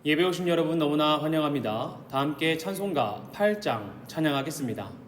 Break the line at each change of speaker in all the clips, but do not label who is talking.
예배 오신 여러분 너무나 환영합니다. 다 함께 찬송가 8장 찬양하겠습니다.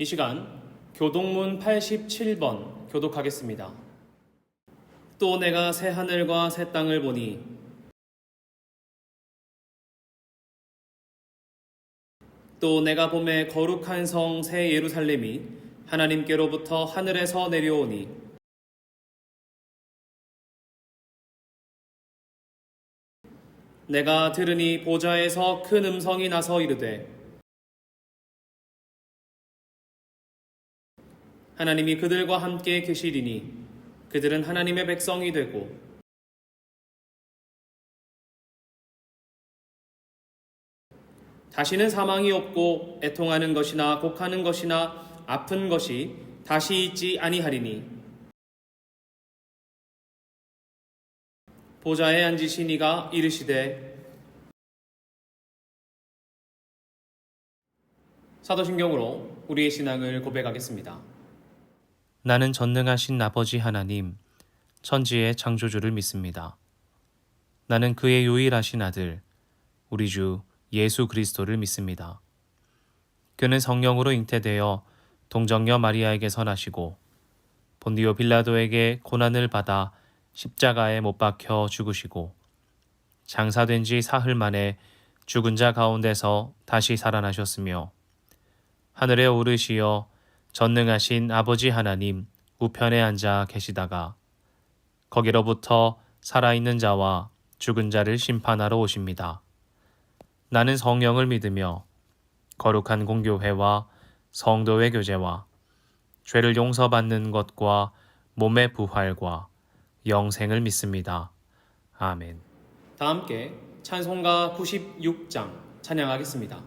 이 시간 교동문 87번 교독하겠습니다. 또 내가 새 하늘과 새 땅을 보니 또 내가 봄에 거룩한 성 새 예루살렘이 하나님께로부터 하늘에서 내려오니 내가 들으니 보좌에서 큰 음성이 나서 이르되 하나님이 그들과 함께 계시리니 그들은 하나님의 백성이 되고 다시는 사망이 없고 애통하는 것이나 곡하는 것이나 아픈 것이 다시 있지 아니하리니 보좌에 앉으신 이가 이르시되 사도신경으로 우리의 신앙을 고백하겠습니다. 나는 전능하신 아버지 하나님, 천지의 창조주를 믿습니다. 나는 그의 유일하신 아들, 우리 주 예수 그리스도를 믿습니다. 그는 성령으로 잉태되어 동정녀 마리아에게서 나시고 본디오 빌라도에게 고난을 받아 십자가에 못 박혀 죽으시고 장사된 지 사흘 만에 죽은 자 가운데서 다시 살아나셨으며 하늘에 오르시어 전능하신 아버지 하나님 우편에 앉아 계시다가 거기로부터 살아있는 자와 죽은 자를 심판하러 오십니다. 나는 성령을 믿으며 거룩한 공교회와 성도의 교제와 죄를 용서받는 것과 몸의 부활과 영생을 믿습니다. 아멘. 다 함께 찬송가 96장 찬양하겠습니다.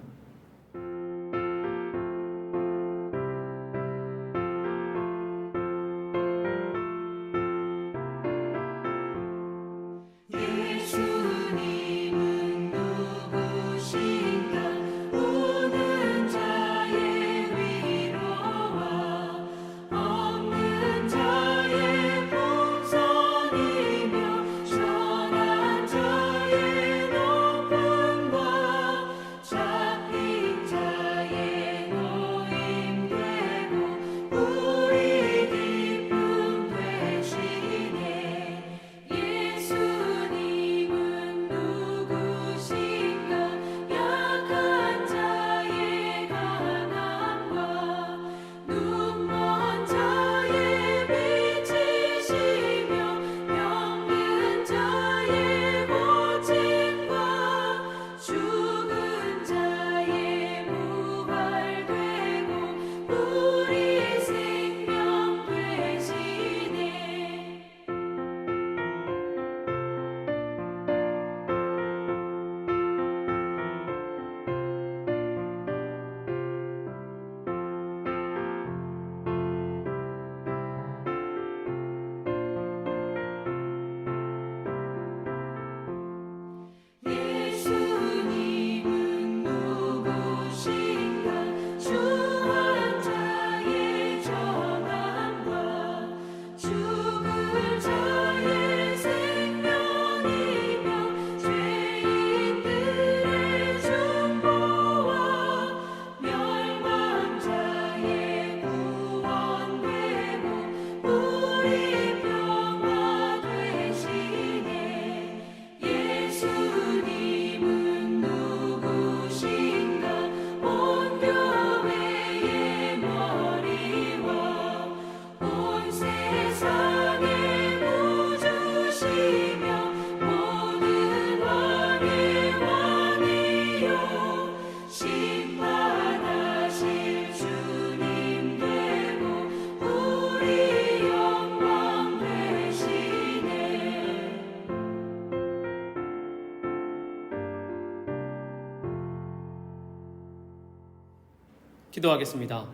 기도하겠습니다.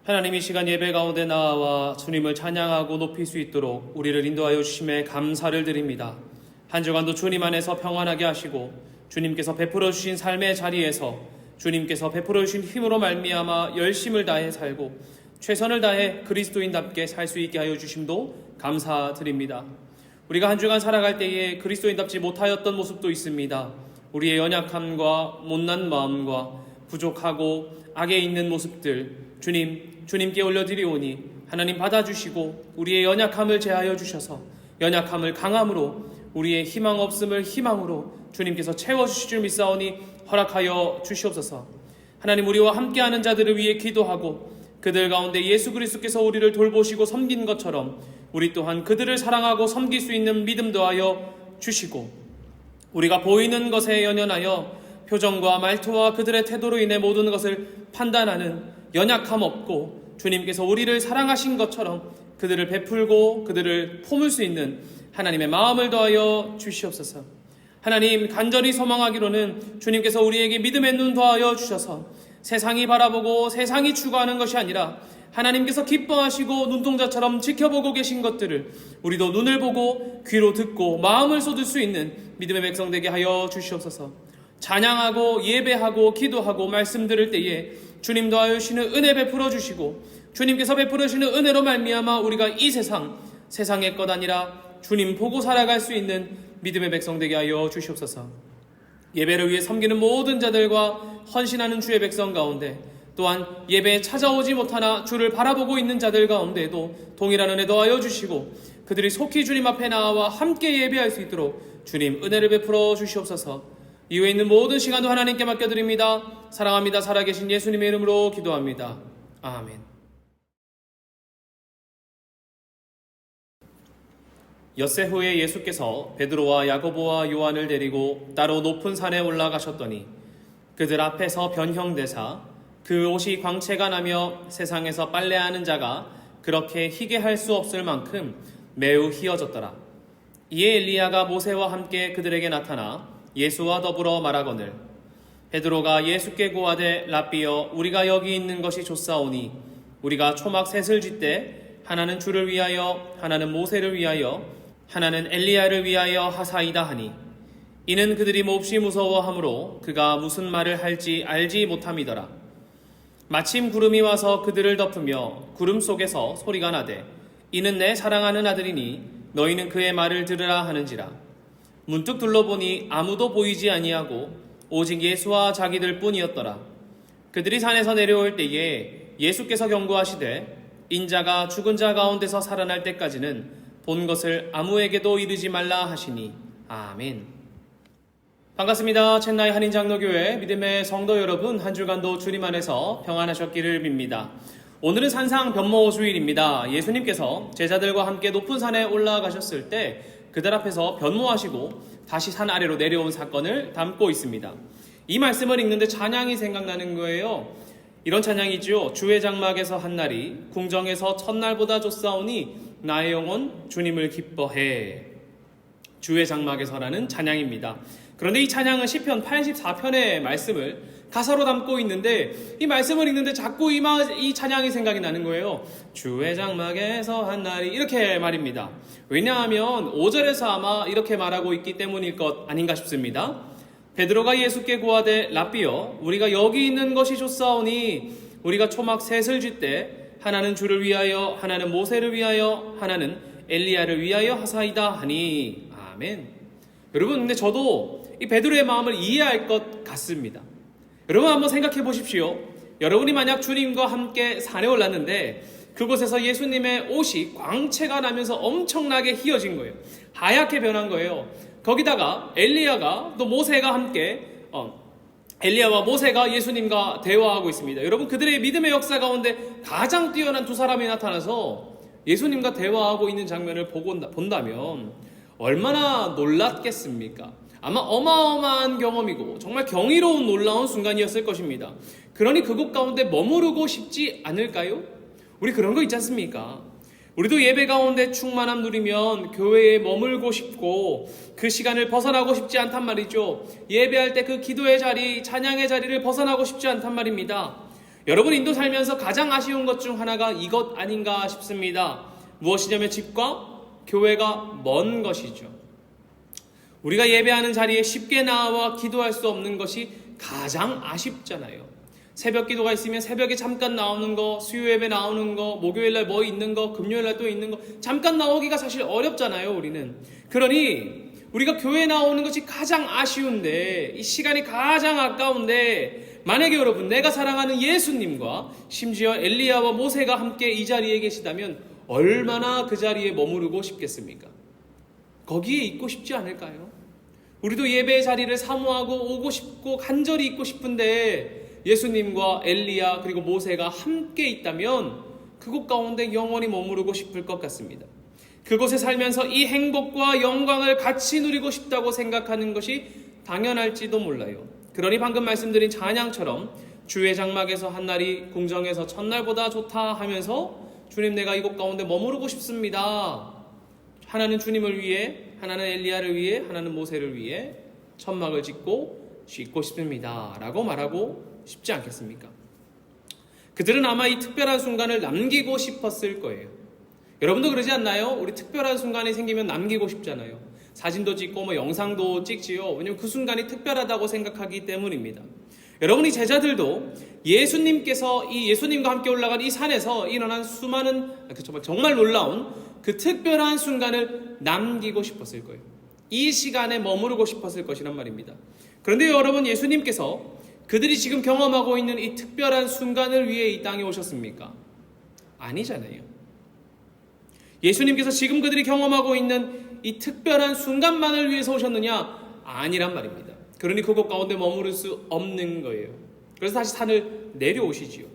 하나님, 이 시간 예배 가운데 나와 주님을 찬양하고 높일 수 있도록 우리를 인도하여 주심에 감사를 드립니다. 한 주간도 주님 안에서 평안하게 하시고 주님께서 베풀어 주신 삶의 자리에서 주님께서 베풀어 주신 힘으로 말미암아 열심을 다해 살고 최선을 다해 그리스도인답게 살 수 있게 하여 주심도 감사드립니다. 우리가 한 주간 살아갈 때에 그리스도인답지 못하였던 모습도 있습니다. 우리의 연약함과 못난 마음과 부족하고 악에 있는 모습들 주님께 올려드리오니 하나님 받아주시고 우리의 연약함을 제하여 주셔서 연약함을 강함으로 우리의 희망 없음을 희망으로 주님께서 채워주실 줄 믿사오니 허락하여 주시옵소서. 하나님, 우리와 함께하는 자들을 위해 기도하고 그들 가운데 예수 그리스도께서 우리를 돌보시고 섬긴 것처럼 우리 또한 그들을 사랑하고 섬길 수 있는 믿음 더하여 주시고 우리가 보이는 것에 연연하여 표정과 말투와 그들의 태도로 인해 모든 것을 판단하는 연약함 없고 주님께서 우리를 사랑하신 것처럼 그들을 베풀고 그들을 품을 수 있는 하나님의 마음을 더하여 주시옵소서. 하나님, 간절히 소망하기로는 주님께서 우리에게 믿음의 눈 더하여 주셔서 세상이 바라보고 세상이 추구하는 것이 아니라 하나님께서 기뻐하시고 눈동자처럼 지켜보고 계신 것들을 우리도 눈을 보고 귀로 듣고 마음을 쏟을 수 있는 믿음의 백성 되게 하여 주시옵소서. 찬양하고 예배하고 기도하고 말씀 들을 때에 주님 더하여 주시는 은혜 베풀어 주시고 주님께서 베풀어 주시는 은혜로 말미암아 우리가 이 세상의 것 아니라 주님 보고 살아갈 수 있는 믿음의 백성 되게 하여 주시옵소서. 예배를 위해 섬기는 모든 자들과 헌신하는 주의 백성 가운데 또한 예배에 찾아오지 못하나 주를 바라보고 있는 자들 가운데도 동일한 은혜 더하여 주시고 그들이 속히 주님 앞에 나와 함께 예배할 수 있도록 주님 은혜를 베풀어 주시옵소서. 이후에 있는 모든 시간도 하나님께 맡겨드립니다. 사랑합니다. 살아계신 예수님의 이름으로 기도합니다. 아멘. 엿새 후에 예수께서 베드로와 야고보와 요한을 데리고 따로 높은 산에 올라가셨더니 그들 앞에서 변형되사 그 옷이 광채가 나며 세상에서 빨래하는 자가 그렇게 희게 할 수 없을 만큼 매우 희어졌더라. 이에 엘리야가 모세와 함께 그들에게 나타나 예수와 더불어 말하거늘 베드로가 예수께 고하되 랍비여 우리가 여기 있는 것이 좋사오니 우리가 초막 셋을 쥐때 하나는 주를 위하여 하나는 모세를 위하여 하나는 엘리야를 위하여 하사이다 하니 이는 그들이 몹시 무서워하므로 그가 무슨 말을 할지 알지 못함이더라. 마침 구름이 와서 그들을 덮으며 구름 속에서 소리가 나되 이는 내 사랑하는 아들이니 너희는 그의 말을 들으라 하는지라. 문득 둘러보니 아무도 보이지 아니하고 오직 예수와 자기들 뿐이었더라. 그들이 산에서 내려올 때에 예수께서 경고하시되 인자가 죽은 자 가운데서 살아날 때까지는 본 것을 아무에게도 이르지 말라 하시니 아멘. 반갑습니다. 첸나이 한인장로교회 믿음의 성도 여러분, 한 주간도 주님 안에서 평안하셨기를 빕니다. 오늘은 산상 변모 주일입니다. 예수님께서 제자들과 함께 높은 산에 올라가셨을 때 그들 앞에서 변모하시고 다시 산 아래로 내려온 사건을 담고 있습니다. 이 말씀을 읽는데 찬양이 생각나는 거예요. 이런 찬양이죠. 주의 장막에서 한 날이 궁정에서 첫날보다 좋사오니 나의 영혼 주님을 기뻐해. 주의 장막에서라는 찬양입니다. 그런데 이 찬양은 시편 84편의 말씀을 가사로 담고 있는데 이 말씀을 읽는데 자꾸 이 찬양이 생각이 나는 거예요. 주의 장막에서 한 날이 이렇게 말입니다. 왜냐하면 5절에서 아마 이렇게 말하고 있기 때문일 것 아닌가 싶습니다. 베드로가 예수께 고하되 랍비여 우리가 여기 있는 것이 좋사오니 우리가 초막 셋을 쥐때 하나는 주를 위하여 하나는 모세를 위하여 하나는 엘리야를 위하여 하사이다 하니 아멘. 여러분 근데 저도 이 베드로의 마음을 이해할 것 같습니다. 여러분 한번 생각해 보십시오. 여러분이 만약 주님과 함께 산에 올랐는데 그곳에서 예수님의 옷이 광채가 나면서 엄청나게 희어진 거예요. 하얗게 변한 거예요. 거기다가 엘리야가 또 모세가 함께 엘리야와 모세가 예수님과 대화하고 있습니다. 여러분 그들의 믿음의 역사 가운데 가장 뛰어난 두 사람이 나타나서 예수님과 대화하고 있는 장면을 본다면 얼마나 놀랐겠습니까? 아마 어마어마한 경험이고 정말 경이로운 놀라운 순간이었을 것입니다. 그러니 그곳 가운데 머무르고 싶지 않을까요? 우리 그런 거 있지 않습니까? 우리도 예배 가운데 충만함 누리면 교회에 머물고 싶고 그 시간을 벗어나고 싶지 않단 말이죠. 예배할 때 그 기도의 자리, 찬양의 자리를 벗어나고 싶지 않단 말입니다. 여러분 인도 살면서 가장 아쉬운 것 중 하나가 이것 아닌가 싶습니다. 무엇이냐면 집과 교회가 먼 것이죠. 우리가 예배하는 자리에 쉽게 나와 기도할 수 없는 것이 가장 아쉽잖아요. 새벽 기도가 있으면 새벽에 잠깐 나오는 거, 수요 예배 나오는 거, 목요일날 뭐 있는 거, 금요일날 또 있는 거 잠깐 나오기가 사실 어렵잖아요. 우리는. 그러니 우리가 교회에 나오는 것이 가장 아쉬운데 이 시간이 가장 아까운데 만약에 여러분 내가 사랑하는 예수님과 심지어 엘리야와 모세가 함께 이 자리에 계시다면 얼마나 그 자리에 머무르고 싶겠습니까? 거기에 있고 싶지 않을까요? 우리도 예배의 자리를 사모하고 오고 싶고 간절히 있고 싶은데 예수님과 엘리야 그리고 모세가 함께 있다면 그곳 가운데 영원히 머무르고 싶을 것 같습니다. 그곳에 살면서 이 행복과 영광을 같이 누리고 싶다고 생각하는 것이 당연할지도 몰라요. 그러니 방금 말씀드린 찬양처럼 주의 장막에서 한 날이 궁정에서 첫날보다 좋다 하면서 주님 내가 이곳 가운데 머무르고 싶습니다. 하나는 주님을 위해, 하나는 엘리야를 위해, 하나는 모세를 위해 천막을 짓고 쉬고 싶습니다. 라고 말하고 싶지 않겠습니까? 그들은 아마 이 특별한 순간을 남기고 싶었을 거예요. 여러분도 그러지 않나요? 우리 특별한 순간이 생기면 남기고 싶잖아요. 사진도 찍고 뭐 영상도 찍지요. 왜냐면 그 순간이 특별하다고 생각하기 때문입니다. 여러분이 제자들도 예수님께서 이 예수님과 함께 올라간 이 산에서 일어난 수많은 정말 놀라운 그 특별한 순간을 남기고 싶었을 거예요. 이 시간에 머무르고 싶었을 것이란 말입니다. 그런데 여러분 예수님께서 그들이 지금 경험하고 있는 이 특별한 순간을 위해 이 땅에 오셨습니까? 아니잖아요. 예수님께서 지금 그들이 경험하고 있는 이 특별한 순간만을 위해서 오셨느냐? 아니란 말입니다. 그러니 그곳 가운데 머무를 수 없는 거예요. 그래서 다시 산을 내려오시지요.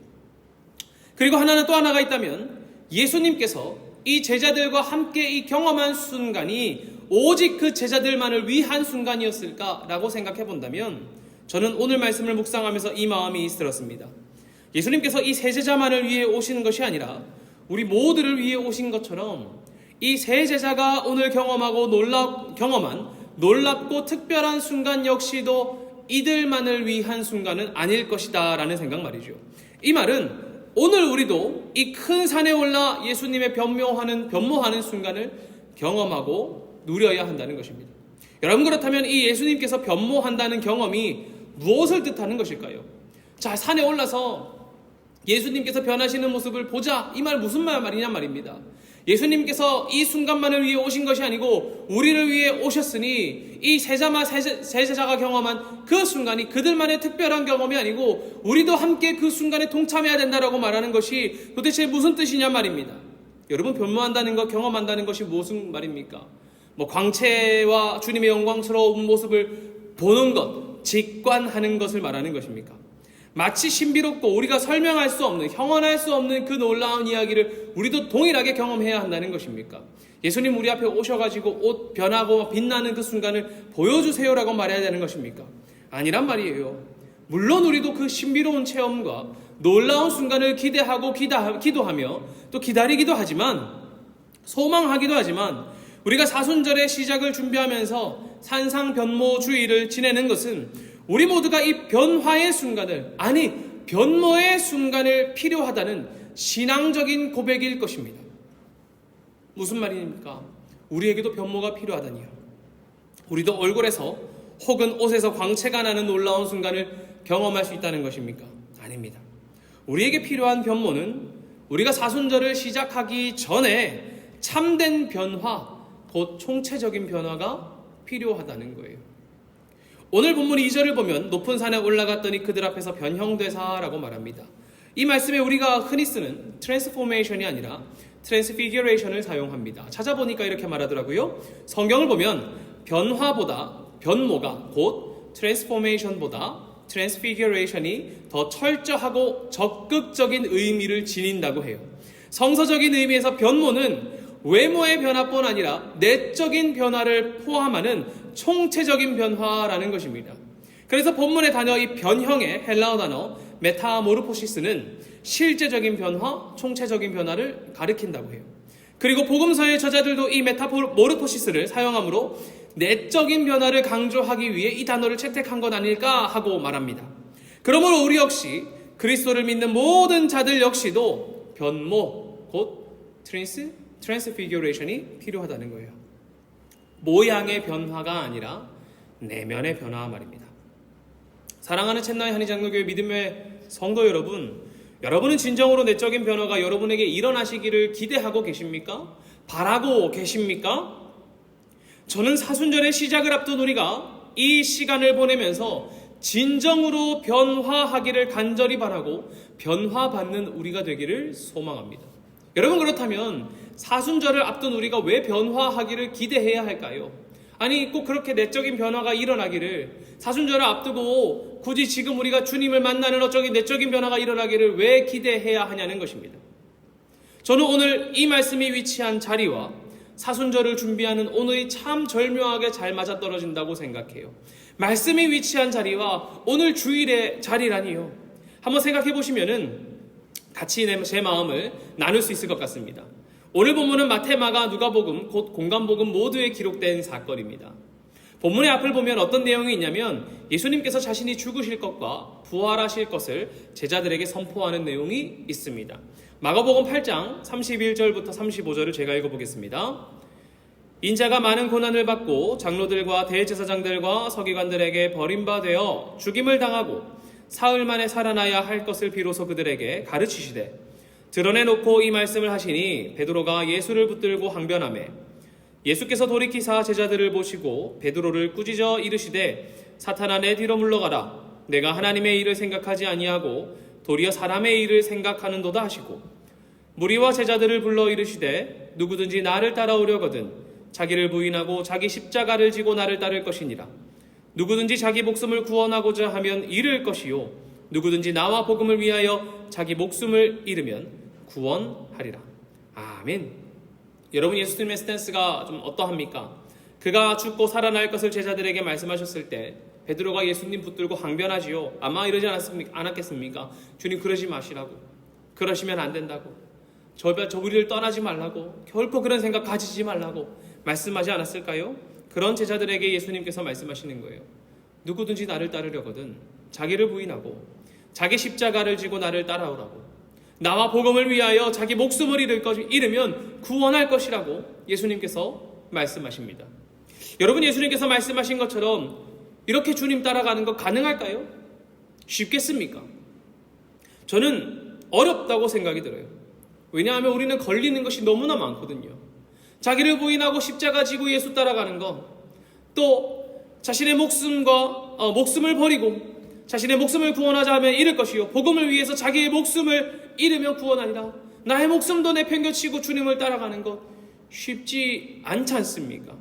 그리고 또 하나가 있다면 예수님께서 이 제자들과 함께 이 경험한 순간이 오직 그 제자들만을 위한 순간이었을까라고 생각해 본다면 저는 오늘 말씀을 묵상하면서 이 마음이 들었습니다. 예수님께서 이 세 제자만을 위해 오시는 것이 아니라 우리 모두를 위해 오신 것처럼 이 세 제자가 오늘 경험한 놀랍고 특별한 순간 역시도 이들만을 위한 순간은 아닐 것이다 라는 생각 말이죠. 이 말은 오늘 우리도 이 큰 산에 올라 예수님의 변모하는 순간을 경험하고 누려야 한다는 것입니다. 여러분, 그렇다면 이 예수님께서 변모한다는 경험이 무엇을 뜻하는 것일까요? 자, 산에 올라서 예수님께서 변하시는 모습을 보자, 이 말 무슨 말이냐 말입니다. 예수님께서 이 순간만을 위해 오신 것이 아니고 우리를 위해 오셨으니 이 세 제자가 경험한 그 순간이 그들만의 특별한 경험이 아니고 우리도 함께 그 순간에 동참해야 된다라고 말하는 것이 도대체 무슨 뜻이냐 말입니다. 여러분, 변모한다는 것, 경험한다는 것이 무슨 말입니까? 광채와 주님의 영광스러운 모습을 보는 것, 직관하는 것을 말하는 것입니까? 마치 신비롭고 우리가 설명할 수 없는, 형언할 수 없는 그 놀라운 이야기를 우리도 동일하게 경험해야 한다는 것입니까? 예수님 우리 앞에 오셔가지고 옷 변하고 빛나는 그 순간을 보여주세요라고 말해야 되는 것입니까? 아니란 말이에요. 물론 우리도 그 신비로운 체험과 놀라운 순간을 기대하고 기도하며 또 기다리기도 하지만, 소망하기도 하지만, 우리가 사순절의 시작을 준비하면서 산상변모주의를 지내는 것은 우리 모두가 이 변화의 순간을, 변모의 순간을 필요하다는 신앙적인 고백일 것입니다. 무슨 말입니까? 우리에게도 변모가 필요하다니요. 우리도 얼굴에서 혹은 옷에서 광채가 나는 놀라운 순간을 경험할 수 있다는 것입니까? 아닙니다. 우리에게 필요한 변모는 우리가 사순절을 시작하기 전에 참된 변화, 곧 총체적인 변화가 필요하다는 거예요. 오늘 본문 2절을 보면 높은 산에 올라갔더니 그들 앞에서 변형되사라고 말합니다. 이 말씀에 우리가 흔히 쓰는 트랜스포메이션이 아니라 트랜스피규레이션을 사용합니다. 찾아보니까 이렇게 말하더라고요. 성경을 보면 변모가 곧 트랜스포메이션보다 트랜스피규레이션이 더 철저하고 적극적인 의미를 지닌다고 해요. 성서적인 의미에서 변모는 외모의 변화뿐 아니라 내적인 변화를 포함하는 총체적인 변화라는 것입니다. 그래서 본문의 단어 이 변형의 헬라어 단어 메타모르포시스는 실제적인 변화, 총체적인 변화를 가리킨다고 해요. 그리고 복음서의 저자들도 이 메타모르포시스를 사용하므로 내적인 변화를 강조하기 위해 이 단어를 채택한 것 아닐까 하고 말합니다. 그러므로 우리 역시 그리스도를 믿는 모든 자들 역시도 변모, 곧 트랜스피규레이션이 필요하다는 거예요. 모양의 변화가 아니라 내면의 변화 말입니다. 사랑하는 챗나이 한의장로교회 믿음의 성도 여러분, 여러분은 진정으로 내적인 변화가 여러분에게 일어나시기를 기대하고 계십니까? 바라고 계십니까? 저는 사순절의 시작을 앞둔 우리가 이 시간을 보내면서 진정으로 변화하기를 간절히 바라고 변화받는 우리가 되기를 소망합니다. 여러분, 그렇다면 사순절을 앞둔 우리가 왜 변화하기를 기대해야 할까요? 꼭 그렇게 내적인 변화가 일어나기를, 사순절을 앞두고 굳이 지금 우리가 주님을 만나는 어쩌긴 내적인 변화가 일어나기를 왜 기대해야 하냐는 것입니다. 저는 오늘 이 말씀이 위치한 자리와 사순절을 준비하는 오늘이 참 절묘하게 잘 맞아떨어진다고 생각해요. 말씀이 위치한 자리와 오늘 주일의 자리라니요. 한번 생각해 보시면은 같이 제 마음을 나눌 수 있을 것 같습니다. 오늘 본문은 마태, 마가, 누가복음, 곧 공간복음 모두에 기록된 사건입니다. 본문의 앞을 보면 어떤 내용이 있냐면 예수님께서 자신이 죽으실 것과 부활하실 것을 제자들에게 선포하는 내용이 있습니다. 마가복음 8장 31절부터 35절을 제가 읽어보겠습니다. 인자가 많은 고난을 받고 장로들과 대제사장들과 서기관들에게 버림받아 죽임을 당하고 사흘 만에 살아나야 할 것을 비로소 그들에게 가르치시되 드러내놓고 이 말씀을 하시니 베드로가 예수를 붙들고 항변하매 예수께서 돌이키사 제자들을 보시고 베드로를 꾸짖어 이르시되 사탄아 내 뒤로 물러가라. 내가 하나님의 일을 생각하지 아니하고 도리어 사람의 일을 생각하는도다 하시고 무리와 제자들을 불러 이르시되 누구든지 나를 따라오려거든 자기를 부인하고 자기 십자가를 지고 나를 따를 것이니라. 누구든지 자기 목숨을 구원하고자 하면 잃을 것이요 누구든지 나와 복음을 위하여 자기 목숨을 잃으면 구원하리라. 아멘. 여러분, 예수님의 스탠스가 좀 어떠합니까? 그가 죽고 살아날 것을 제자들에게 말씀하셨을 때 베드로가 예수님 붙들고 항변하지요. 아마 이러지 않았겠습니까? 주님 그러지 마시라고. 그러시면 안 된다고. 저 우리를 떠나지 말라고. 결코 그런 생각 가지지 말라고 말씀하지 않았을까요? 그런 제자들에게 예수님께서 말씀하시는 거예요. 누구든지 나를 따르려거든 자기를 부인하고 자기 십자가를 지고 나를 따라오라고. 나와 복음을 위하여 자기 목숨을 잃으면 구원할 것이라고 예수님께서 말씀하십니다. 여러분, 예수님께서 말씀하신 것처럼 이렇게 주님 따라가는 거 가능할까요? 쉽겠습니까? 저는 어렵다고 생각이 들어요. 왜냐하면 우리는 걸리는 것이 너무나 많거든요. 자기를 부인하고 십자가 지고 예수 따라가는 거, 또 자신의 목숨을 버리고 자신의 목숨을 구원하자 하면 잃을 것이요 복음을 위해서 자기의 목숨을 잃으면 구원하리라. 나의 목숨도 내팽겨치고 주님을 따라가는 것 쉽지 않지 않습니까?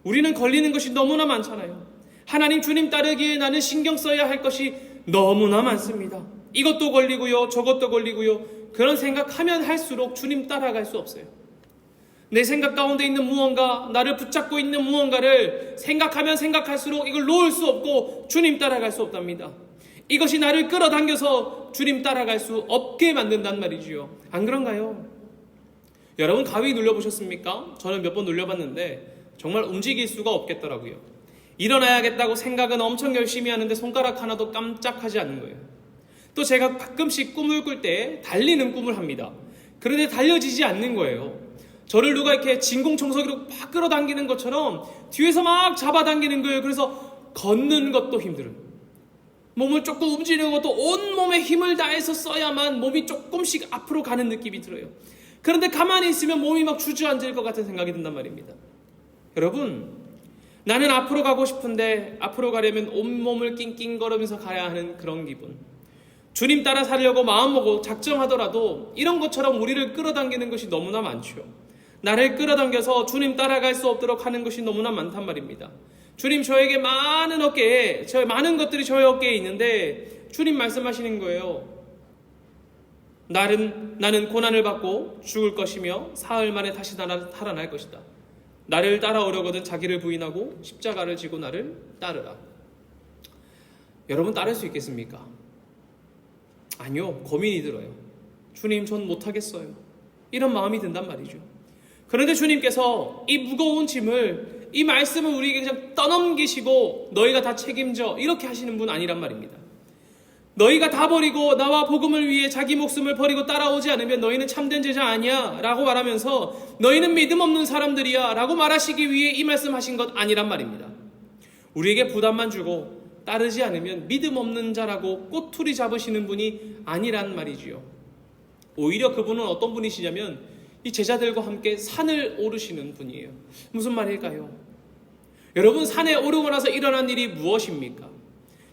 우리는 걸리는 것이 너무나 많잖아요. 하나님 주님 따르기에 나는 신경 써야 할 것이 너무나 많습니다. 이것도 걸리고요, 저것도 걸리고요. 그런 생각하면 할수록 주님 따라갈 수 없어요. 내 생각 가운데 있는 무언가, 나를 붙잡고 있는 무언가를 생각하면 생각할수록 이걸 놓을 수 없고 주님 따라갈 수 없답니다. 이것이 나를 끌어당겨서 주님 따라갈 수 없게 만든단 말이지요. 안 그런가요? 여러분, 가위 눌려보셨습니까? 저는 몇 번 눌려봤는데 정말 움직일 수가 없겠더라고요. 일어나야겠다고 생각은 엄청 열심히 하는데 손가락 하나도 깜짝하지 않는 거예요. 또 제가 가끔씩 꿈을 꿀 때 달리는 꿈을 합니다. 그런데 달려지지 않는 거예요. 저를 누가 이렇게 진공청소기로 막 끌어당기는 것처럼 뒤에서 막 잡아당기는 거예요. 그래서 걷는 것도 힘들어요. 몸을 조금 움직이는 것도 온몸에 힘을 다해서 써야만 몸이 조금씩 앞으로 가는 느낌이 들어요. 그런데 가만히 있으면 몸이 막 주저앉을 것 같은 생각이 든단 말입니다. 여러분, 나는 앞으로 가고 싶은데 앞으로 가려면 온몸을 낑낑거리면서 가야 하는 그런 기분. 주님 따라 살려고 마음먹고 작정하더라도 이런 것처럼 우리를 끌어당기는 것이 너무나 많죠. 나를 끌어당겨서 주님 따라갈 수 없도록 하는 것이 너무나 많단 말입니다. 주님, 저에게 많은 것들이 저의 어깨에 있는데 주님 말씀하시는 거예요. 나는 고난을 받고 죽을 것이며 사흘 만에 다시 살아날 것이다. 나를 따라오려거든 자기를 부인하고 십자가를 지고 나를 따르라. 여러분, 따를 수 있겠습니까? 아니요, 고민이 들어요. 주님, 전 못하겠어요. 이런 마음이 든단 말이죠. 그런데 주님께서 이 무거운 짐을, 이 말씀을 우리에게 그냥 떠넘기시고 너희가 다 책임져 이렇게 하시는 분 아니란 말입니다. 너희가 다 버리고 나와 복음을 위해 자기 목숨을 버리고 따라오지 않으면 너희는 참된 제자 아니야 라고 말하면서 너희는 믿음 없는 사람들이야 라고 말하시기 위해 이 말씀하신 것 아니란 말입니다. 우리에게 부담만 주고 따르지 않으면 믿음 없는 자라고 꼬투리 잡으시는 분이 아니란 말이지요. 오히려 그분은 어떤 분이시냐면 이 제자들과 함께 산을 오르시는 분이에요. 무슨 말일까요? 여러분, 산에 오르고 나서 일어난 일이 무엇입니까?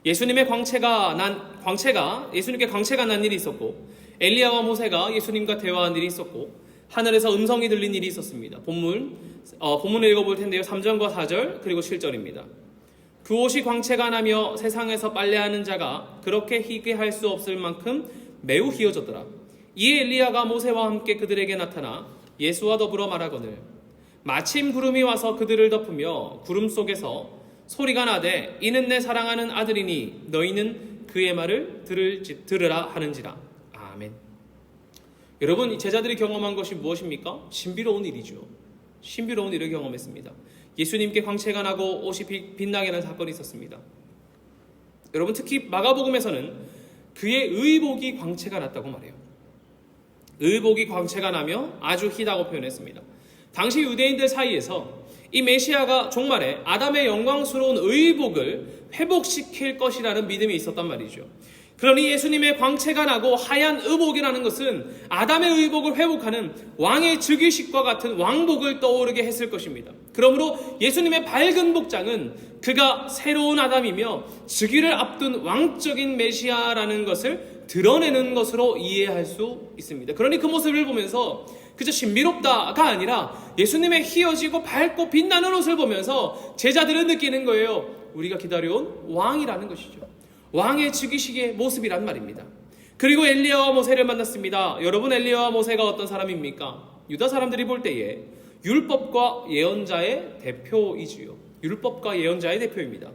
예수님께 광채가 난 일이 있었고, 엘리야와 모세가 예수님과 대화한 일이 있었고, 하늘에서 음성이 들린 일이 있었습니다. 본문을 읽어볼 텐데요. 3절과 4절 그리고 7절입니다. 그 옷이 광채가 나며 세상에서 빨래하는 자가 그렇게 희게 할 수 없을 만큼 매우 희어졌더라. 이에 엘리야가 모세와 함께 그들에게 나타나 예수와 더불어 말하거늘 마침 구름이 와서 그들을 덮으며 구름 속에서 소리가 나되 이는 내 사랑하는 아들이니 너희는 그의 말을 들으라 하는지라. 아멘. 여러분, 이 제자들이 경험한 것이 무엇입니까? 신비로운 일이죠. 신비로운 일을 경험했습니다. 예수님께 광채가 나고 옷이 빛나게 하는 사건이 있었습니다. 여러분, 특히 마가복음에서는 그의 의복이 광채가 났다고 말해요. 의복이 광채가 나며 아주 희다고 표현했습니다. 당시 유대인들 사이에서 이 메시아가 종말에 아담의 영광스러운 의복을 회복시킬 것이라는 믿음이 있었단 말이죠. 그러니 예수님의 광채가 나고 하얀 의복이라는 것은 아담의 의복을 회복하는 왕의 즉위식과 같은 왕복을 떠오르게 했을 것입니다. 그러므로 예수님의 밝은 복장은 그가 새로운 아담이며 즉위를 앞둔 왕적인 메시아라는 것을 드러내는 것으로 이해할 수 있습니다. 그러니 그 모습을 보면서 그저 신비롭다가 아니라 예수님의 희어지고 밝고 빛나는 옷을 보면서 제자들은 느끼는 거예요. 우리가 기다려온 왕이라는 것이죠. 왕의 즉위식의 모습이란 말입니다. 그리고 엘리야와 모세를 만났습니다. 여러분, 엘리야와 모세가 어떤 사람입니까? 유다 사람들이 볼 때에 율법과 예언자의 대표이지요. 율법과 예언자의 대표입니다.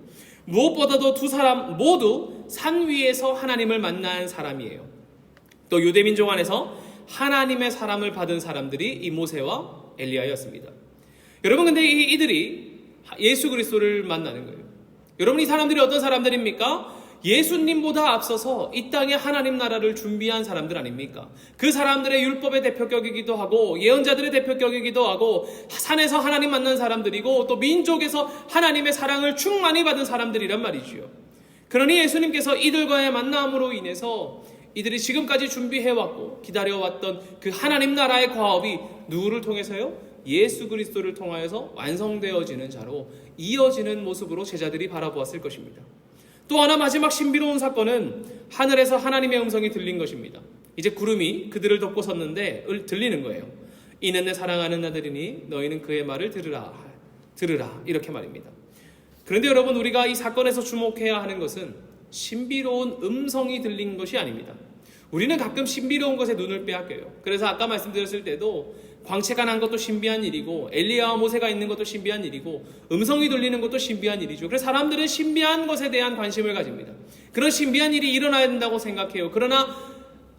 무엇보다도 두 사람 모두 산 위에서 하나님을 만난 사람이에요. 또 유대 민족 안에서 하나님의 사람을 받은 사람들이 이 모세와 엘리야였습니다. 여러분, 근데 이들이 예수 그리스도를 만나는 거예요. 여러분, 이 사람들이 어떤 사람들입니까? 예수님보다 앞서서 이 땅에 하나님 나라를 준비한 사람들 아닙니까? 그 사람들의 율법의 대표격이기도 하고 예언자들의 대표격이기도 하고 산에서 하나님 만난 사람들이고 또 민족에서 하나님의 사랑을 충만히 받은 사람들이란 말이지요. 그러니 예수님께서 이들과의 만남으로 인해서 이들이 지금까지 준비해왔고 기다려왔던 그 하나님 나라의 과업이 누구를 통해서요? 예수 그리스도를 통하여서 완성되어지는 자로 이어지는 모습으로 제자들이 바라보았을 것입니다. 또 하나 마지막 신비로운 사건은 하늘에서 하나님의 음성이 들린 것입니다. 이제 구름이 그들을 덮고 섰는데 들리는 거예요. 이는 내 사랑하는 아들이니 너희는 그의 말을 들으라 이렇게 말입니다. 그런데 여러분, 우리가 이 사건에서 주목해야 하는 것은 신비로운 음성이 들린 것이 아닙니다. 우리는 가끔 신비로운 것에 눈을 빼앗겨요. 그래서 아까 말씀드렸을 때도 광채가 난 것도 신비한 일이고 엘리야와 모세가 있는 것도 신비한 일이고 음성이 들리는 것도 신비한 일이죠. 그래서 사람들은 신비한 것에 대한 관심을 가집니다. 그런 신비한 일이 일어나야 된다고 생각해요. 그러나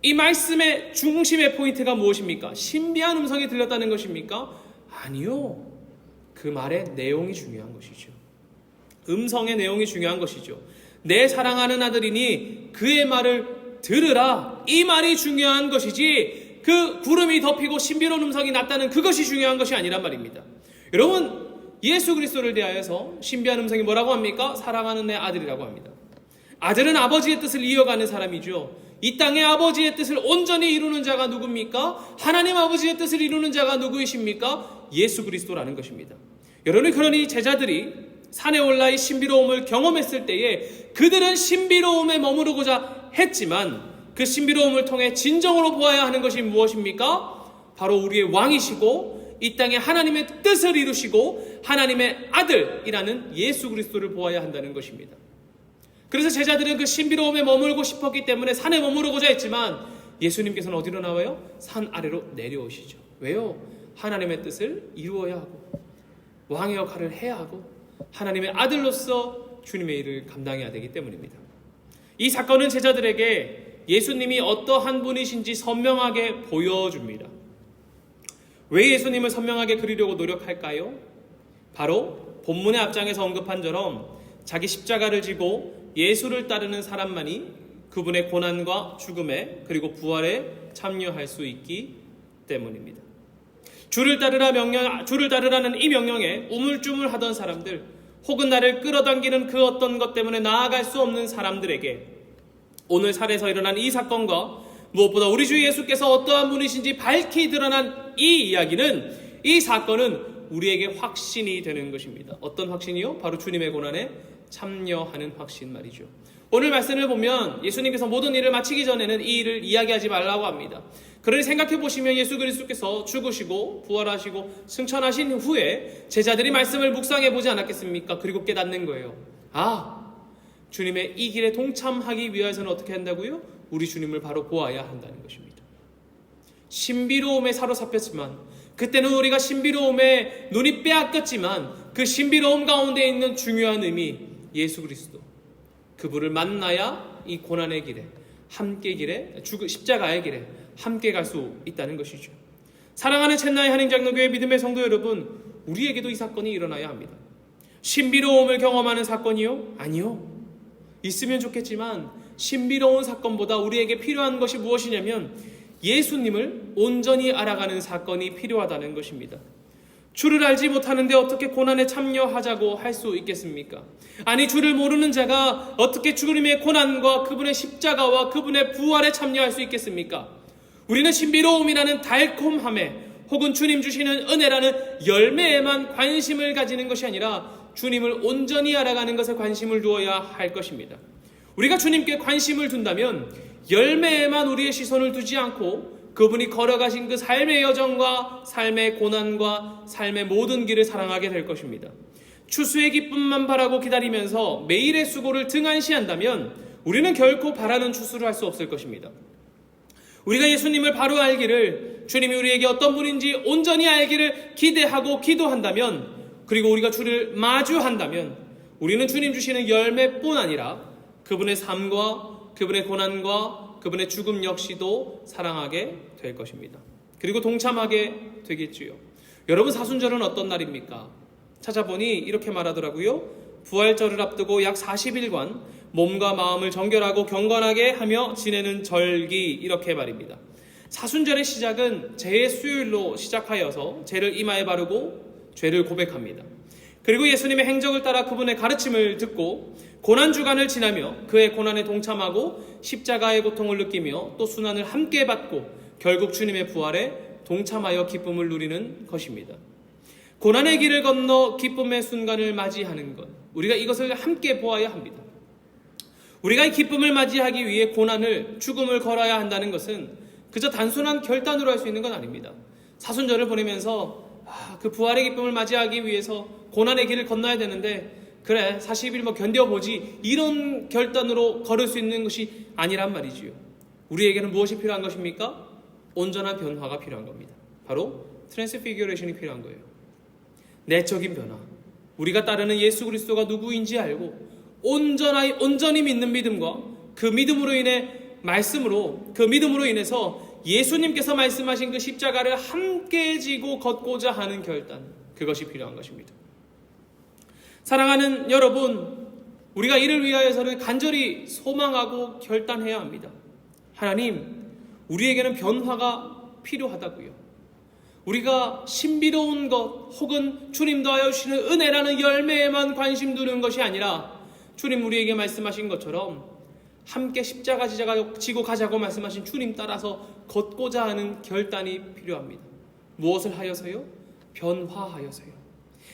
이 말씀의 중심의 포인트가 무엇입니까? 신비한 음성이 들렸다는 것입니까? 아니요. 그 말의 내용이 중요한 것이죠. 음성의 내용이 중요한 것이죠. 내 사랑하는 아들이니 그의 말을 들으라, 이 말이 중요한 것이지 그 구름이 덮이고 신비로운 음성이 났다는 그것이 중요한 것이 아니란 말입니다. 여러분, 예수 그리스도를 대하여서 신비한 음성이 뭐라고 합니까? 사랑하는 내 아들이라고 합니다. 아들은 아버지의 뜻을 이어가는 사람이죠. 이 땅의 아버지의 뜻을 온전히 이루는 자가 누굽니까? 하나님 아버지의 뜻을 이루는 자가 누구이십니까? 예수 그리스도라는 것입니다. 여러분, 그러니 제자들이 산에 올라 이 신비로움을 경험했을 때에 그들은 신비로움에 머무르고자 했지만 그 신비로움을 통해 진정으로 보아야 하는 것이 무엇입니까? 바로 우리의 왕이시고 이 땅에 하나님의 뜻을 이루시고 하나님의 아들이라는 예수 그리스도를 보아야 한다는 것입니다. 그래서 제자들은 그 신비로움에 머물고 싶었기 때문에 산에 머무르고자 했지만 예수님께서는 어디로 나와요? 산 아래로 내려오시죠. 왜요? 하나님의 뜻을 이루어야 하고 왕의 역할을 해야 하고 하나님의 아들로서 주님의 일을 감당해야 되기 때문입니다. 이 사건은 제자들에게 예수님이 어떠한 분이신지 선명하게 보여줍니다. 왜 예수님을 선명하게 그리려고 노력할까요? 바로 본문의 앞장에서 언급한 처럼 자기 십자가를 지고 예수를 따르는 사람만이 그분의 고난과 죽음에 그리고 부활에 참여할 수 있기 때문입니다. 주를 따르라는 이 명령에 우물쭈물하던 사람들, 혹은 나를 끌어당기는 그 어떤 것 때문에 나아갈 수 없는 사람들에게 오늘 살에서 일어난 이 사건과 무엇보다 우리 주 예수께서 어떠한 분이신지 밝히 드러난 이 이야기는, 이 사건은 우리에게 확신이 되는 것입니다. 어떤 확신이요? 바로 주님의 고난에 참여하는 확신 말이죠. 오늘 말씀을 보면 예수님께서 모든 일을 마치기 전에는 이 일을 이야기하지 말라고 합니다. 그러니 생각해 보시면 예수 그리스도께서 죽으시고 부활하시고 승천하신 후에 제자들이 말씀을 묵상해 보지 않았겠습니까? 그리고 깨닫는 거예요. 주님의 이 길에 동참하기 위해서는 어떻게 한다고요? 우리 주님을 바로 보아야 한다는 것입니다. 신비로움에 사로잡혔지만, 그때는 우리가 신비로움에 눈이 빼앗겼지만 그 신비로움 가운데 있는 중요한 의미, 예수 그리스도, 그분을 만나야 이 고난의 길에 함께 십자가의 길에 함께 갈 수 있다는 것이죠. 사랑하는 첸나이 한인장로교회 믿음의 성도 여러분, 우리에게도 이 사건이 일어나야 합니다. 신비로움을 경험하는 사건이요? 아니요. 있으면 좋겠지만 신비로운 사건보다 우리에게 필요한 것이 무엇이냐면 예수님을 온전히 알아가는 사건이 필요하다는 것입니다. 주를 알지 못하는데 어떻게 고난에 참여하자고 할 수 있겠습니까? 아니, 주를 모르는 자가 어떻게 주님의 고난과 그분의 십자가와 그분의 부활에 참여할 수 있겠습니까? 우리는 신비로움이라는 달콤함에 혹은 주님 주시는 은혜라는 열매에만 관심을 가지는 것이 아니라 주님을 온전히 알아가는 것에 관심을 두어야 할 것입니다. 우리가 주님께 관심을 둔다면 열매에만 우리의 시선을 두지 않고 그분이 걸어가신 그 삶의 여정과 삶의 고난과 삶의 모든 길을 사랑하게 될 것입니다. 추수의 기쁨만 바라고 기다리면서 매일의 수고를 등한시한다면 우리는 결코 바라는 추수를 할 수 없을 것입니다. 우리가 예수님을 바로 알기를, 주님이 우리에게 어떤 분인지 온전히 알기를 기대하고 기도한다면, 그리고 우리가 주를 마주한다면 우리는 주님 주시는 열매뿐 아니라 그분의 삶과 그분의 고난과 그분의 죽음 역시도 사랑하게 될 것입니다. 그리고 동참하게 되겠지요. 여러분, 사순절은 어떤 날입니까? 찾아보니 이렇게 말하더라고요. 부활절을 앞두고 약 40일간 몸과 마음을 정결하고 경건하게 하며 지내는 절기, 이렇게 말입니다. 사순절의 시작은 죄의 수요일로 시작하여서 죄를 이마에 바르고 죄를 고백합니다. 그리고 예수님의 행적을 따라 그분의 가르침을 듣고 고난주간을 지나며 그의 고난에 동참하고 십자가의 고통을 느끼며 또 순환을 함께 받고 결국 주님의 부활에 동참하여 기쁨을 누리는 것입니다. 고난의 길을 건너 기쁨의 순간을 맞이하는 것, 우리가 이것을 함께 보아야 합니다. 우리가 이 기쁨을 맞이하기 위해 고난을, 죽음을 걸어야 한다는 것은 그저 단순한 결단으로 할 수 있는 건 아닙니다. 사순절을 보내면서 그 부활의 기쁨을 맞이하기 위해서 고난의 길을 건너야 되는데, 그래 40일 견뎌보지, 이런 결단으로 걸을 수 있는 것이 아니란 말이지요. 우리에게는 무엇이 필요한 것입니까? 온전한 변화가 필요한 겁니다. 바로 트랜스피규레이션이 필요한 거예요. 내적인 변화, 우리가 따르는 예수 그리스도가 누구인지 알고 온전히 믿는 믿음과 그 믿음으로 인해 말씀으로, 그 믿음으로 인해서 예수님께서 말씀하신 그 십자가를 함께 지고 걷고자 하는 결단, 그것이 필요한 것입니다. 사랑하는 여러분, 우리가 이를 위하여서는 간절히 소망하고 결단해야 합니다. 하나님, 우리에게는 변화가 필요하다고요. 우리가 신비로운 것 혹은 주님 더하여 주시는 은혜라는 열매에만 관심 두는 것이 아니라 주님 우리에게 말씀하신 것처럼 함께 십자가 지고 가자고 말씀하신 주님 따라서 걷고자 하는 결단이 필요합니다. 무엇을 하여서요? 변화하여서요.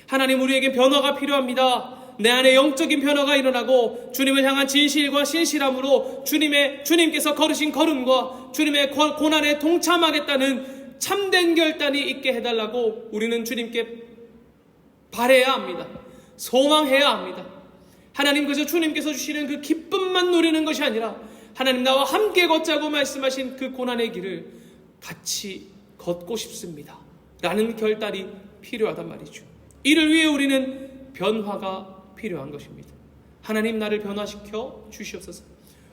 하나님, 우리에게 변화가 필요합니다. 내 안에 영적인 변화가 일어나고 주님을 향한 진실과 신실함으로 주님께서 걸으신 걸음과 주님의 고난에 동참하겠다는 참된 결단이 있게 해달라고 우리는 주님께 바라야 합니다. 소망해야 합니다. 하나님, 그저 주님께서 주시는 그 기쁨만 누리는 것이 아니라 하나님, 나와 함께 걷자고 말씀하신 그 고난의 길을 같이 걷고 싶습니다 라는 결단이 필요하단 말이죠. 이를 위해 우리는 변화가 필요한 것입니다. 하나님, 나를 변화시켜 주시옵소서.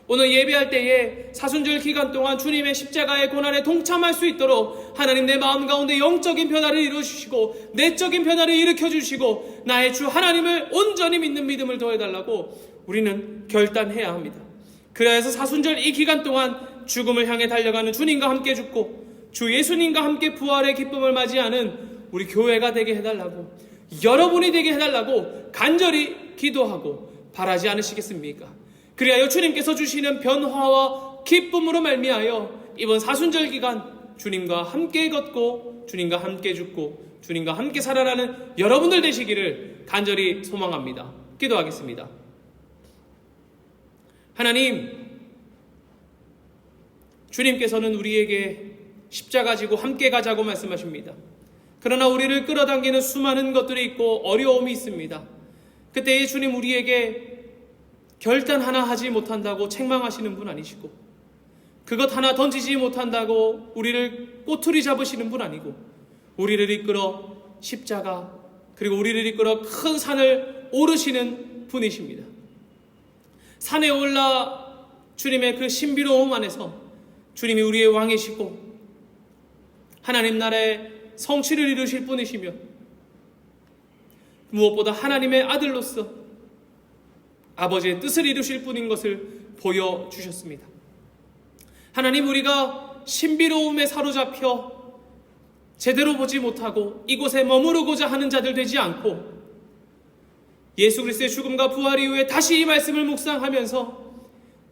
오늘 예배할 때에 사순절 기간 동안 주님의 십자가의 고난에 동참할 수 있도록 하나님, 내 마음 가운데 영적인 변화를 이루어주시고 내적인 변화를 일으켜주시고 나의 주 하나님을 온전히 믿는 믿음을 더해달라고 우리는 결단해야 합니다. 그래서 사순절 이 기간 동안 죽음을 향해 달려가는 주님과 함께 죽고 주 예수님과 함께 부활의 기쁨을 맞이하는 우리 교회가 되게 해달라고, 여러분이 되게 해달라고 간절히 기도하고 바라지 않으시겠습니까? 그리하여 주님께서 주시는 변화와 기쁨으로 말미하여 이번 사순절 기간 주님과 함께 걷고 주님과 함께 죽고 주님과 함께 살아나는 여러분들 되시기를 간절히 소망합니다. 기도하겠습니다. 하나님, 주님께서는 우리에게 십자가 지고 함께 가자고 말씀하십니다. 그러나 우리를 끌어당기는 수많은 것들이 있고 어려움이 있습니다. 그때에 주님, 우리에게 결단 하나 하지 못한다고 책망하시는 분 아니시고, 그것 하나 던지지 못한다고 우리를 꼬투리 잡으시는 분 아니고, 우리를 이끌어 십자가, 그리고 우리를 이끌어 큰 산을 오르시는 분이십니다. 산에 올라 주님의 그 신비로움 안에서 주님이 우리의 왕이시고 하나님 나라의 성취를 이루실 분이시며, 무엇보다 하나님의 아들로서 아버지의 뜻을 이루실 분인 것을 보여주셨습니다. 하나님, 우리가 신비로움에 사로잡혀 제대로 보지 못하고 이곳에 머무르고자 하는 자들 되지 않고 예수 그리스도의 죽음과 부활 이후에 다시 이 말씀을 묵상하면서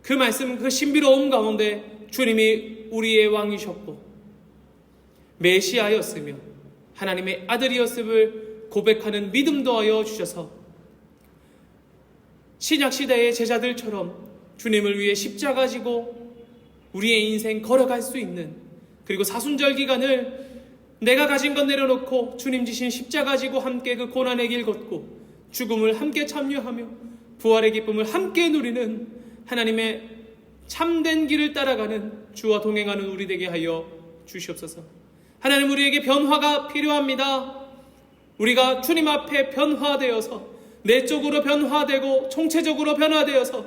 그 말씀, 그 신비로움 가운데 주님이 우리의 왕이셨고 메시아였으며 하나님의 아들이었음을 고백하는 믿음 더하여 주셔서 신약시대의 제자들처럼 주님을 위해 십자가 지고 우리의 인생 걸어갈 수 있는, 그리고 사순절 기간을 내가 가진 것 내려놓고 주님 지신 십자가 지고 함께 그 고난의 길 걷고 죽음을 함께 참여하며 부활의 기쁨을 함께 누리는 하나님의 참된 길을 따라가는 주와 동행하는 우리 되게 하여 주시옵소서. 하나님, 우리에게 변화가 필요합니다. 우리가 주님 앞에 변화되어서 내적으로 변화되고 총체적으로 변화되어서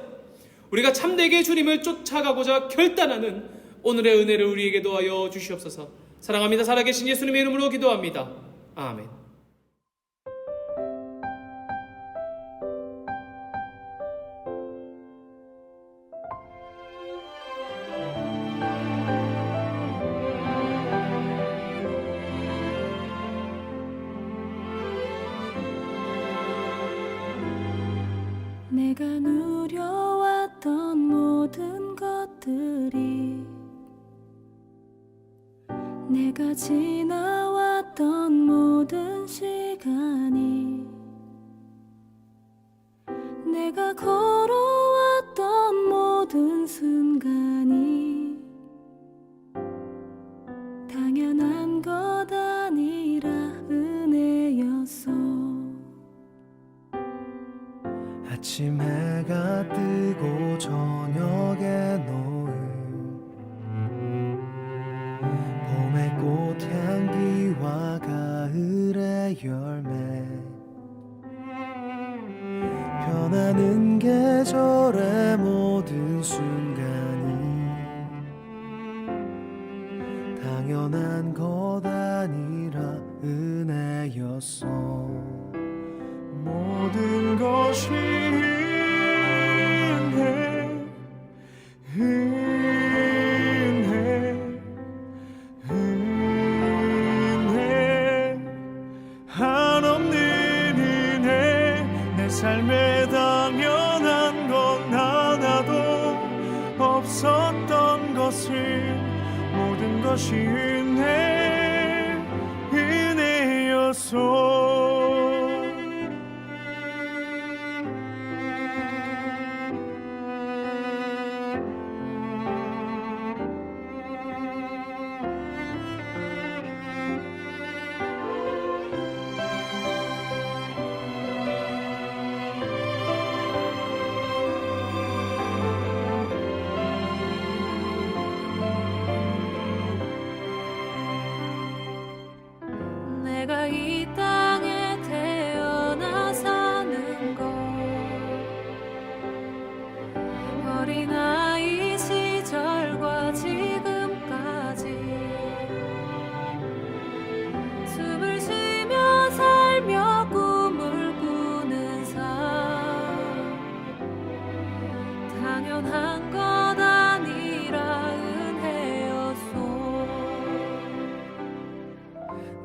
우리가 참되게 주님을 쫓아가고자 결단하는 오늘의 은혜를 우리에게 도하여 주시옵소서. 사랑합니다. 살아계신 예수님의 이름으로 기도합니다. 아멘.
내가 누려왔던 모든 것들이, 내가 지나왔던 모든 시간이, 내가 걸어왔던 모든 순간이 당연한 것 아니라 은혜였어.
아침 해가 뜨고 저녁에 노을, 봄의 꽃향기와 가을의 열매, 변하는 계절의 모든 순간이 당연한 것 아니라 은혜였어. 모든 것이 은혜 한없는 은혜. 내 삶에 당연한 건 하나도 없었던 것을 모든 것이 은혜였어.
내가 이 땅에 태어나 사는 것, 어린아이 시절과 지금까지 숨을 쉬며 살며 꿈을 꾸는 삶, 당연한 것 아니라 은혜였소.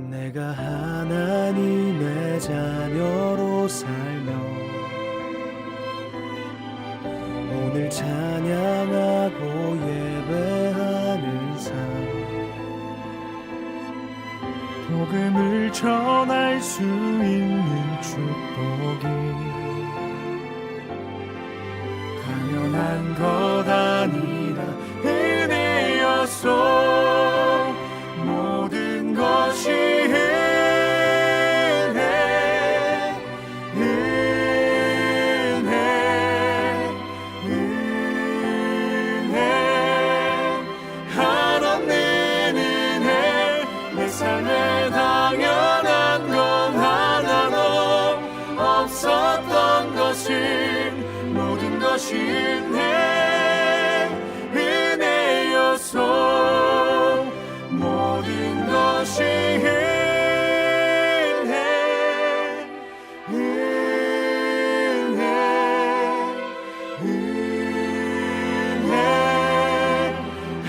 내가 하나님의 자녀로 살며 오늘 찬양하고 예배하는 삶, 복음을 전할 수 있는 축복이 당연한 것 아니라 은혜였소. 모든 것이 한없는 은혜. 내 삶에 당연한 건 하나도 없었던 것을 모든 것이 은혜였소. 모든 것이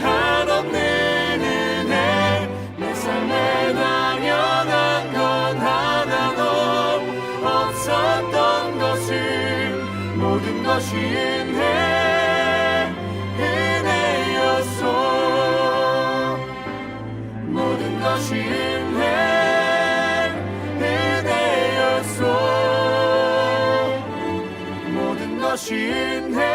한없는 은혜. 내 삶에 당연한 건 하나도 없었던 것을 모든 것이 은혜였소. 모든 것이 은혜였소. 모든 것이 은혜였소.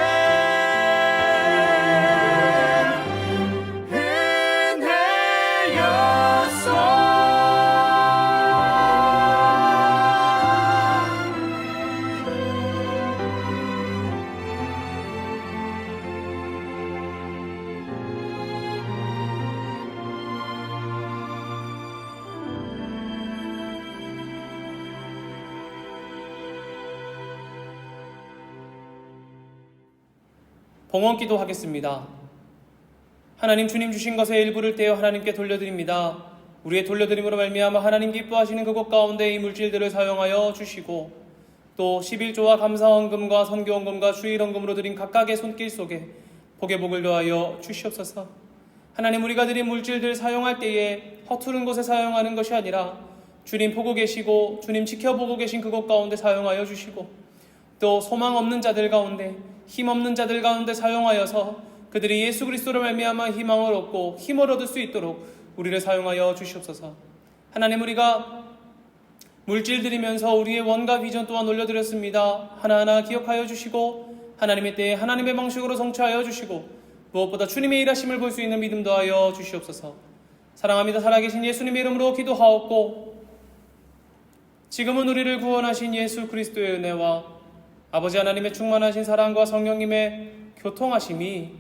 봉헌기도 하겠습니다. 하나님, 주님 주신 것의 일부를 떼어 하나님께 돌려드립니다. 우리의 돌려드림으로 말미암아 하나님 기뻐하시는 그곳 가운데 이 물질들을 사용하여 주시고, 또 11조와 감사헌금과 선교헌금과 주일헌금으로 드린 각각의 손길 속에 복의 복을 더하여 주시옵소서. 하나님, 우리가 드린 물질들 사용할 때에 허투른 곳에 사용하는 것이 아니라 주님 보고 계시고 주님 지켜보고 계신 그곳 가운데 사용하여 주시고, 또 소망 없는 자들 가운데, 힘 없는 자들 가운데 사용하여서 그들이 예수 그리스도로 말미암아 희망을 얻고 힘을 얻을 수 있도록 우리를 사용하여 주시옵소서. 하나님, 우리가 물질 드리면서 우리의 원과 비전 또한 올려드렸습니다. 하나하나 기억하여 주시고 하나님의 때에 하나님의 방식으로 성취하여 주시고, 무엇보다 주님의 일하심을 볼 수 있는 믿음 더하여 주시옵소서. 사랑합니다. 살아계신 예수님의 이름으로 기도하옵고, 지금은 우리를 구원하신 예수 그리스도의 은혜와 아버지 하나님의 충만하신 사랑과 성령님의 교통하심이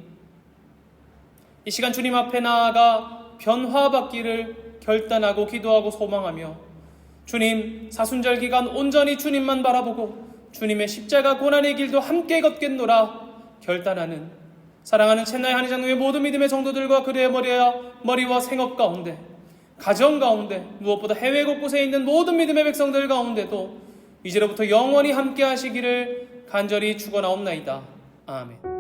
이 시간 주님 앞에 나아가 변화받기를 결단하고 기도하고 소망하며, 주님 사순절 기간 온전히 주님만 바라보고 주님의 십자가 고난의 길도 함께 걷겠노라 결단하는 사랑하는 첸나이 한의장로의 모든 믿음의 성도들과 그대의 머리와 생업 가운데, 가정 가운데, 무엇보다 해외 곳곳에 있는 모든 믿음의 백성들 가운데도 이제로부터 영원히 함께 하시기를 간절히 축원하옵나이다. 아멘.